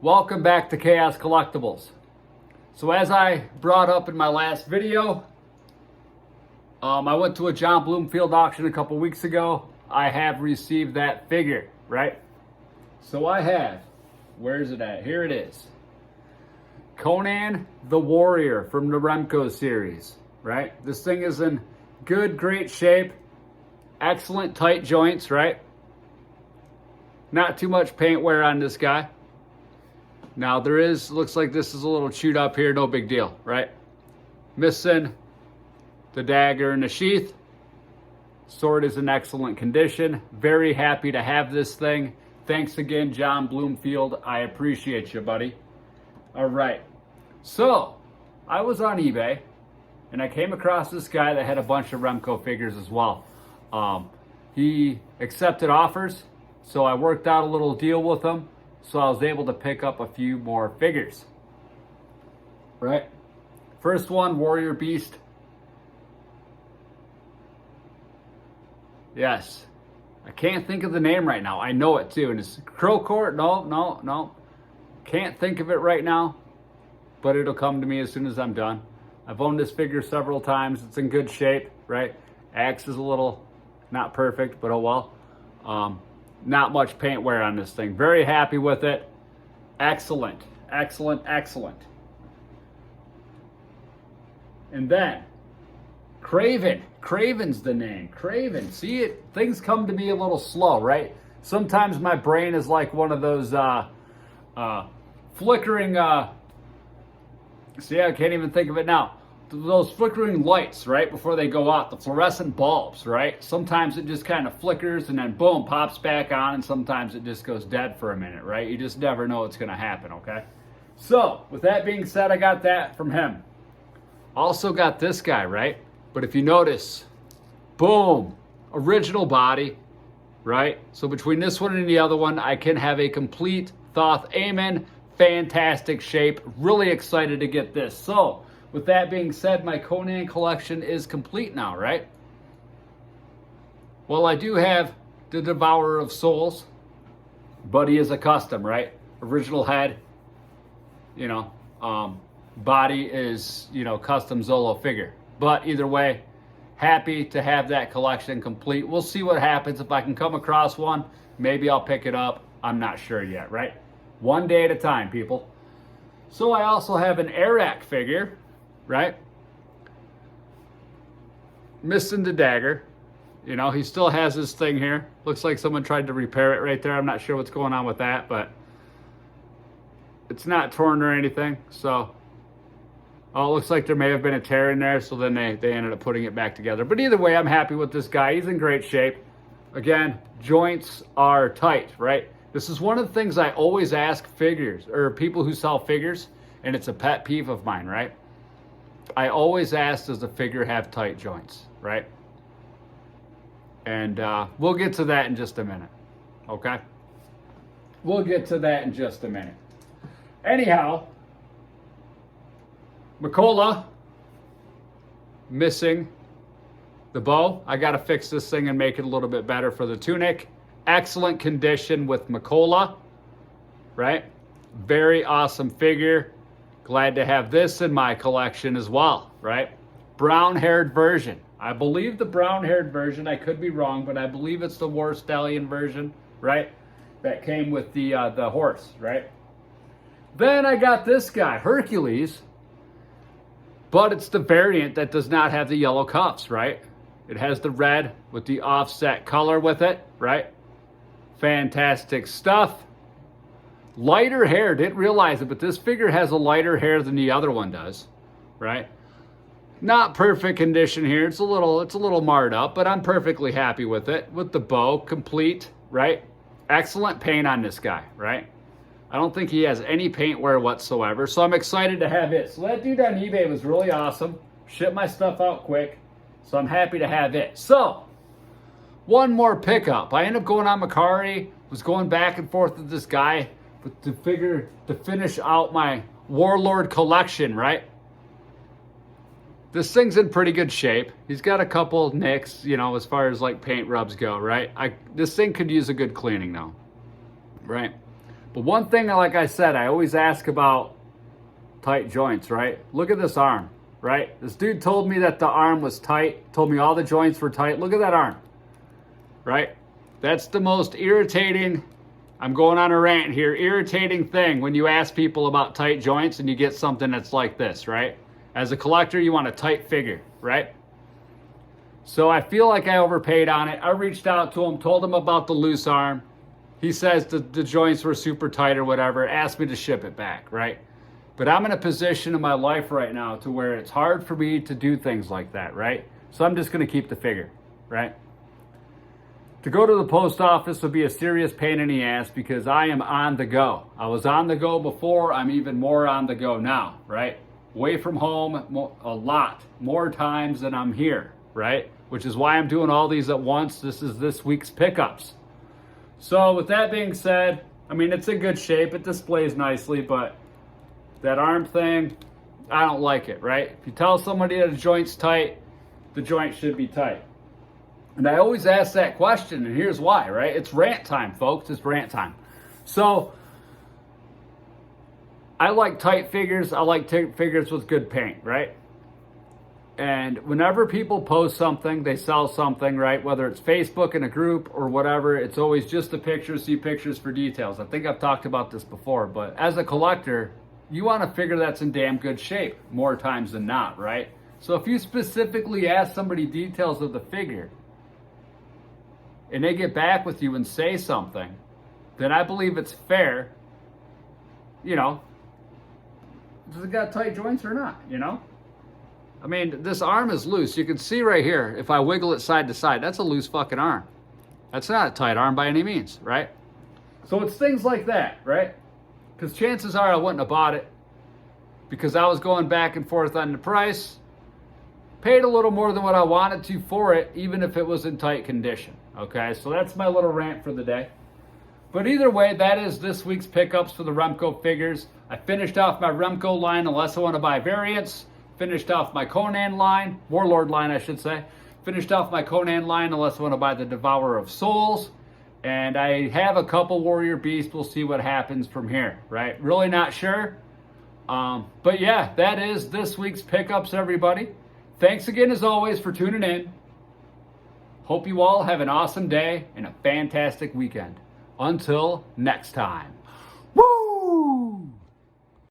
Welcome back to Chaos Collectibles. So as I brought up in my last video, I went to a John Bloomfield auction a couple weeks ago. I have received that figure, right? So I have, where's it at? Here it is. Conan the Warrior from the Remco series, right? This thing is in good, great shape. Excellent tight joints, right? Not too much paint wear on this guy. Now looks like this is a little chewed up here, no big deal, right? Missing the dagger in the sheath. Sword is in excellent condition. Very happy to have this thing. Thanks again, John Bloomfield. I appreciate you, buddy. All right. So, I was on eBay, and I came across this guy that had a bunch of Remco figures as well. He accepted offers, so I worked out a little deal with him. So I was able to pick up a few more figures. Right? First one, Warrior Beast. Yes. I can't think of the name right now. I know it too. And it's Crowcourt. No. Can't think of it right now. But it'll come to me as soon as I'm done. I've owned this figure several times. It's in good shape, right? Axe is a little not perfect, but oh well. Not much paint wear on this thing. Very happy with it. Excellent. And then, Craven. Craven's the name. Craven. See it? Things come to me a little slow, right? Sometimes my brain is like one of those flickering... see, I can't even think of it now. Those flickering lights, right, before they go out, the fluorescent bulbs, right? Sometimes it just kind of flickers and then boom, pops back on, and sometimes it just goes dead for a minute, right? You just never know what's going to happen, okay? So, with that being said, I got that from him. Also got this guy, right? But if you notice, boom, original body, right? So between this one and the other one, I can have a complete Thoth Amon, fantastic shape. Really excited to get this. So, with that being said, my Conan collection is complete now, right? Well, I do have the Devourer of Souls, but he is a custom, right? Original head, body is, custom Zolo figure. But either way, happy to have that collection complete. We'll see what happens. If I can come across one, maybe I'll pick it up. I'm not sure yet, right? One day at a time, people. So I also have an Arak figure, right? Missing the dagger. He still has this thing here. Looks like someone tried to repair it right there. I'm not sure what's going on with that, but it's not torn or anything. So, it looks like there may have been a tear in there, so then they ended up putting it back together. But either way, I'm happy with this guy. He's in great shape. Again, joints are tight, right? This is one of the things I always ask figures, or people who sell figures, and it's a pet peeve of mine, right? I always ask, does the figure have tight joints, right? And we'll get to that in just a minute, okay? We'll get to that in just a minute. Anyhow, Makola, missing the bow. I got to fix this thing and make it a little bit better for the tunic. Excellent condition with Makola, right? Very awesome figure. Glad to have this in my collection as well, right? Brown-haired version. I believe the brown-haired version, I could be wrong, but I believe it's the War Stallion version, right? That came with the horse, right? Then I got this guy, Hercules, but it's the variant that does not have the yellow cuffs, right? It has the red with the offset color with it, right? Fantastic stuff. Lighter hair, didn't realize it, but this figure has a lighter hair than the other one does, right? Not perfect condition here. It's a little marred up, but I'm perfectly happy with it. With the bow, complete, right? Excellent paint on this guy, right? I don't think he has any paint wear whatsoever, so I'm excited to have it. So that dude on eBay was really awesome. Shipped my stuff out quick, so I'm happy to have it. So, one more pickup. I ended up going on Mercari, was going back and forth with this guy to finish out my Warlord collection, right? This thing's in pretty good shape. He's got a couple nicks, as far as like paint rubs go, right? This thing could use a good cleaning though, right? But one thing, like I said, I always ask about tight joints, right? Look at this arm, right? This dude told me that the arm was tight, told me all the joints were tight. Look at that arm, right? That's the most irritating, I'm going on a rant here, irritating thing when you ask people about tight joints and you get something that's like this, right? As a collector, you want a tight figure, right? So I feel like I overpaid on it. I reached out to him, told him about the loose arm. He says the joints were super tight or whatever, asked me to ship it back, right? But I'm in a position in my life right now to where it's hard for me to do things like that, right? So I'm just going to keep the figure, right? To go to the post office would be a serious pain in the ass because I am on the go. I was on the go before, I'm even more on the go now, right? Away from home a lot more times than I'm here, right? Which is why I'm doing all these at once. This is this week's pickups. So with that being said, I mean, it's in good shape. It displays nicely, but that arm thing, I don't like it, right? If you tell somebody that a joint's tight, the joint should be tight. And I always ask that question, and here's why, right? It's rant time, folks. It's rant time. So I like tight figures. I like figures with good paint, right? And whenever people post something, they sell something, right? Whether it's Facebook in a group or whatever, it's always just a picture, see pictures for details. I think I've talked about this before, but as a collector, you want a figure that's in damn good shape more times than not, right? So if you specifically ask somebody details of the figure and they get back with you and say something, then I believe it's fair, you know, does it got tight joints or not, you know? I mean, this arm is loose. You can see right here, if I wiggle it side to side, that's a loose fucking arm. That's not a tight arm by any means, right? So it's things like that, right? Because chances are I wouldn't have bought it because I was going back and forth on the price, paid a little more than what I wanted to for it, even if it was in tight condition, okay? So that's my little rant for the day. But either way, that is this week's pickups for the Remco figures. I finished off my Remco line unless I want to buy variants. Finished off my Conan line, Warlord line, I should say. Finished off my Conan line unless I want to buy the Devourer of Souls. And I have a couple Warrior Beasts. We'll see what happens from here, right? Really not sure. But yeah, that is this week's pickups, everybody. Thanks again, as always, for tuning in. Hope you all have an awesome day and a fantastic weekend. Until next time. Woo!